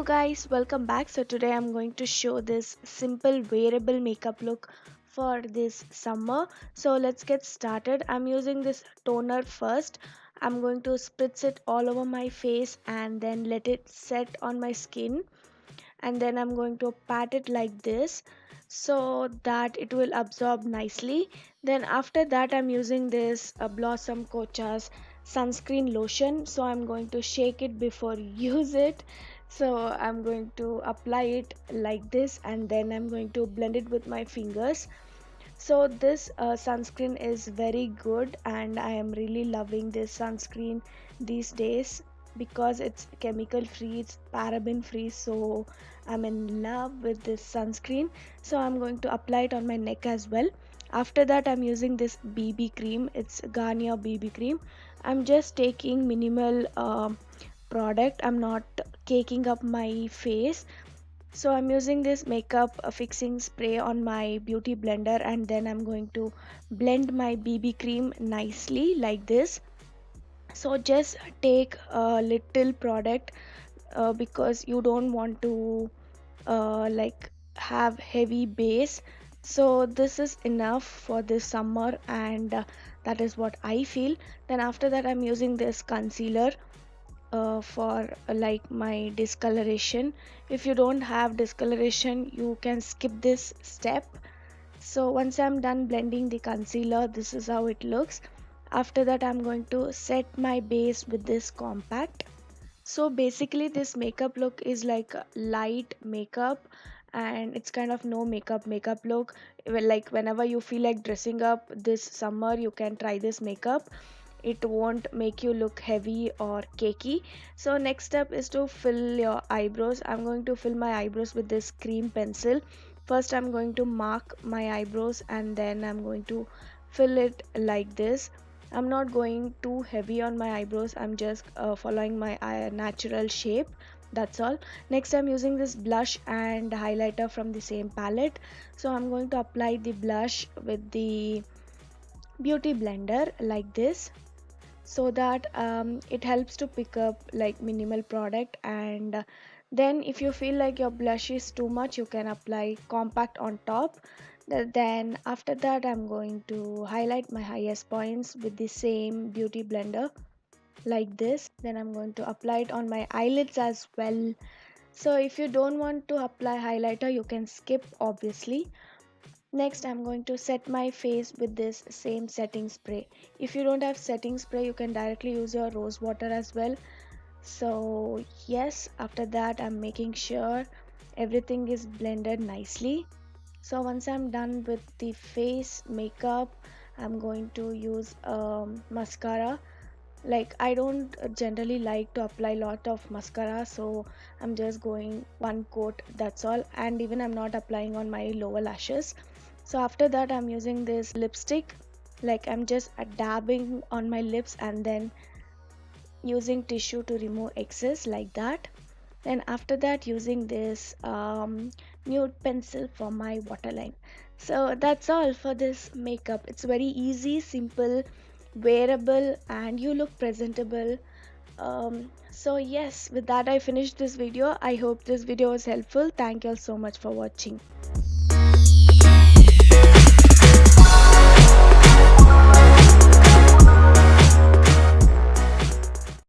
guys, welcome back. So today I'm going to show this simple wearable makeup look for this summer. So let's get started. I'm using this toner first. I'm going to spritz it all over my face and then let it set on my skin, and then I'm going to pat it like this so that it will absorb nicely. Then after that I'm using this Blossom Kocha's sunscreen lotion, so I'm going to shake it before use it. So I'm going to apply it like this and then I'm going to blend it with my fingers. So this sunscreen is very good and I am really loving this sunscreen these days because it's chemical free, it's paraben free, so I'm in love with this sunscreen. So I'm going to apply it on my neck as well. After that I'm using this BB cream, it's Garnier BB cream. I'm just taking minimal product, I'm not caking up my face. So I'm using this makeup fixing spray on my beauty blender and then I'm going to blend my BB cream nicely like this. So just take a little product because you don't want to like have heavy base. So this is enough for this summer and that is what I feel. Then after that I'm using this concealer for like my discoloration. If you don't have discoloration you can skip this step. So once I'm done blending the concealer, this is how it looks. After that I'm going to set my base with this compact. So basically this makeup look is like a light makeup and it's kind of no makeup look. Well, like whenever you feel like dressing up this summer you can try this makeup. It won't make you look heavy or cakey. So next step is to fill your eyebrows. I'm going to fill my eyebrows with this cream pencil. First I'm going to mark my eyebrows and then I'm going to fill it like this. I'm not going too heavy on my eyebrows, I'm just following my natural shape, that's all. Next I'm using this blush and highlighter from the same palette. So I'm going to apply the blush with the beauty blender like this so that it helps to pick up like minimal product. And then if you feel like your blush is too much you can apply compact on top. Then after that I'm going to highlight my highest points with the same beauty blender like this. Then I'm going to apply it on my eyelids as well. So if you don't want to apply highlighter you can skip obviously. Next I'm going to set my face with this same setting spray. If you don't have setting spray you can directly use your rose water as well. So yes, after that I'm making sure everything is blended nicely. So once I'm done with the face makeup I'm going to use mascara. Like I don't generally like to apply lot of mascara, so I'm just going one coat, that's all. And even I'm not applying on my lower lashes. So after that I'm using this lipstick, like I'm just dabbing on my lips and then using tissue to remove excess like that. Then after that using this nude pencil for my waterline. So that's all for this makeup. It's very easy, simple, wearable, and you look presentable. So yes, with that I finished this video. I hope this video was helpful. Thank you all so much for watching.